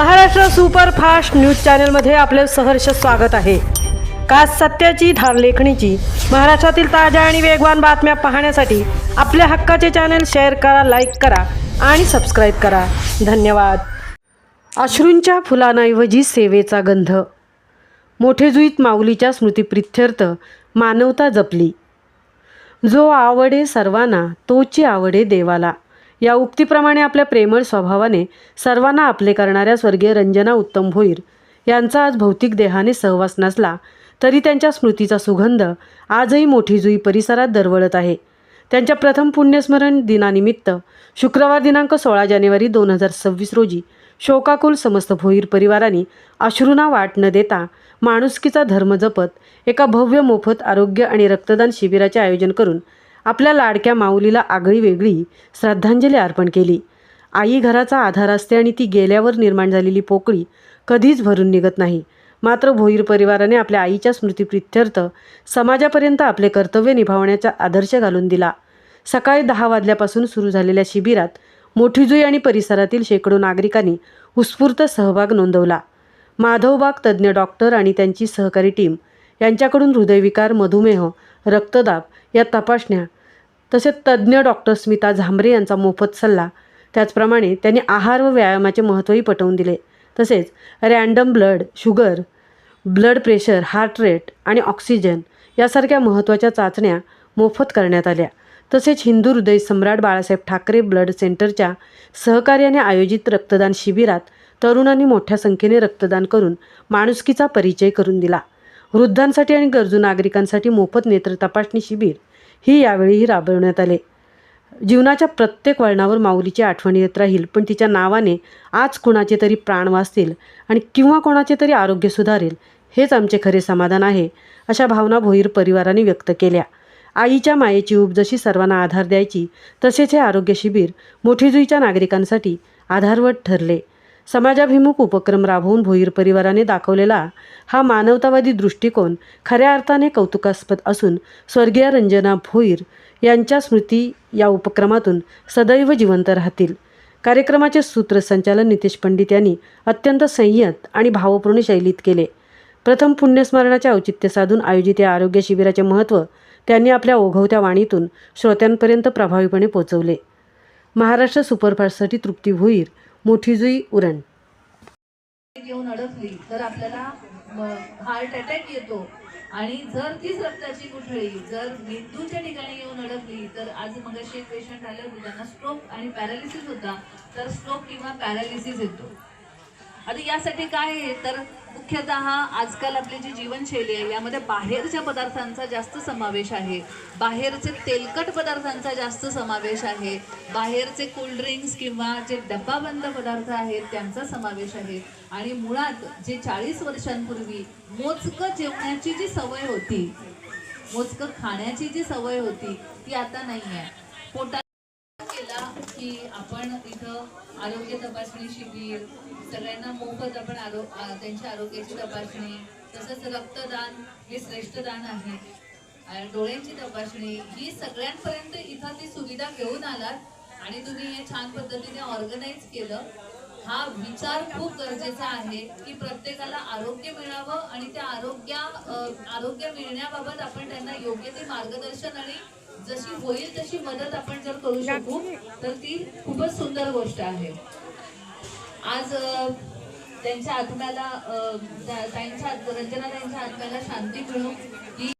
Maharashtra superfast news चॅनलमध्ये आपले सहर्ष स्वागत आहे। का सत्याची धार लेखणीची महाराष्ट्रातील ताज्या आणि वेगवान बातम्या पाहण्यासाठी आपल्या हक्काचे चॅनल शेअर करा, लाईक करा आणि सबस्क्राइब करा। धन्यवाद। अश्रूंच्या फुलांऐवजी सेवेचा गंध। मोठेजुईत माऊलीच्या स्मृतिप्रित्यर्थ मानवता जपली। जो आवडे सर्वांना तोची आवडे देवाला, या उक्तीप्रमाणे आपल्या प्रेमळ स्वभावाने सर्वांना आपले करणाऱ्या स्वर्गीय रंजना उत्तम भोईर यांचा आज भौतिक देहाने सहवास नसला तरी त्यांच्या स्मृतीचा सुगंध आजही मोठी जुई परिसरात दरवळत आहे। त्यांच्या प्रथम पुण्यस्मरण दिनानिमित्त शुक्रवार दिनांक 16 जानेवारी 2026 रोजी शोकाकुल समस्त भोईर परिवाराने अश्रूंना वाट न देता माणुसकीचा धर्म जपत एका भव्य मोफत आरोग्य आणि रक्तदान शिबिराचे आयोजन करून आपल्या लाडक्या माऊलीला आगळी वेगळी श्रद्धांजली अर्पण केली। आई घराचा आधार असते आणि ती गेल्यावर निर्माण झालेली पोकळी कधीच भरून निघत नाही। मात्र भोईर परिवाराने आपल्या आईच्या स्मृतिप्रित्यर्थ समाजापर्यंत आपले कर्तव्य निभावण्याचा आदर्श घालून दिला। सकाळी 10 वाजल्यापासून सुरू झालेल्या शिबिरात मोठीजुई आणि परिसरातील शेकडो नागरिकांनी उत्स्फूर्त सहभाग नोंदवला। माधवबाग तज्ज्ञ डॉक्टर आणि त्यांची सहकारी टीम यांच्याकडून हृदयविकार, मधुमेह, रक्तदाब या तपासण्या, तसेच तज्ज्ञ डॉक्टर स्मिता झांबरे यांचा मोफत सल्ला, त्याचप्रमाणे त्यांनी आहार व व्यायामाचे महत्त्वही पटवून दिले। तसेच random blood sugar, blood pressure, heart rate आणि ऑक्सिजन यासारख्या महत्त्वाच्या चाचण्या मोफत करण्यात आल्या। तसेच हिंदू हृदय सम्राट बाळासाहेब ठाकरे ब्लड सेंटरच्या सहकार्याने आयोजित रक्तदान शिबिरात तरुणांनी मोठ्या संख्येने रक्तदान करून माणुसकीचा परिचय करून दिला। वृद्धांसाठी आणि गरजू नागरिकांसाठी मोफत नेत्र तपासणी शिबिर ही यावेळीही राबवण्यात आले। जीवनाच्या प्रत्येक वळणावर माऊलीची आठवण येत राहील, पण तिच्या नावाने आज कोणाचे तरी प्राण वाचतील आणि किंवा कोणाचे तरी आरोग्य सुधारेल, हेच आमचे खरे समाधान आहे, अशा भावना भोईर परिवाराने व्यक्त केल्या। आईच्या मायेची ऊब जशी सर्वांना आधार द्यायची, तसेच हे आरोग्य शिबिर मोठीजुईच्या नागरिकांसाठी आधारवत ठरले। समाजाभिमुख उपक्रम राबवून भोईर परिवाराने दाखवलेला हा मानवतावादी दृष्टिकोन खऱ्या अर्थाने कौतुकास्पद असून स्वर्गीय रंजना भोईर यांच्या स्मृती या उपक्रमातून सदैव जिवंत राहतील। कार्यक्रमाचे सूत्रसंचालन नितेश पंडित यांनी अत्यंत संयत आणि भावपूर्ण शैलीत केले। प्रथम पुण्यस्मरणाचे औचित्य साधून आयोजित या आरोग्य शिबिराचे महत्त्व त्यांनी आपल्या ओघवत्या वाणीतून श्रोत्यांपर्यंत प्रभावीपणे पोहोचवले। महाराष्ट्र सुपरफास्टसाठी तृप्ती भोईर, मोठीजुई, उरण। घेऊन अडकली तर आपल्याला हार्ट अटॅक येतो आणि जर तीच रक्ताची गुठळी जर मेंदूच्या ठिकाणी येऊन अडकली तर आज मगाशी एक पेशंट आले होते, त्यांना स्ट्रोक आणि पॅरालिसिस होता, तर स्ट्रोक किंवा पॅरालिसिस येतो। आता यासाठी काय आहे तर मुख्यतः आजकाल आपली जी जीवनशैली आहे यामध्ये बाहेरच्या पदार्थांचा जास्त समावेश आहे, बाहेरचे तेलकट पदार्थांचा जास्त समावेश आहे, बाहेरचे कोल्ड्रिंक्स किंवा जे डब्बाबंद पदार्थ आहेत त्यांचा समावेश आहे आणि मुळात जे 40 वर्षांपूर्वी मोजकं जेवण्याची जी सवय होती, मोजकं खाण्याची जी सवय होती ती आता नाही आहे। पोटा केला की आपण इथं आरोग्य तपासणी शिबिर, सगळ्यांना मोफत आपण त्यांच्या आरोग्याची तपासणी, तसंच रक्तदान हे श्रेष्ठ दान आहे, डोळ्यांची तपासणी, ही सगळ्यांपर्यंत इथं ती सुविधा घेऊन आलात आणि तुम्ही हे छान पद्धतीने ऑर्गनाइज केलं। हा विचार खूप गरजेचा आहे की प्रत्येकाला आरोग्य मिळावं आणि त्या आरोग्य मिळण्याबाबत आपण त्यांना योग्य ते मार्गदर्शन आणि जशी होईल तशी मदत आपण जर करू शकू तर ती खूपच सुंदर गोष्ट आहे। आज त्यांच्या आत्म्याला रंजना त्यांच्या आत्म्याला शांती मिळो ही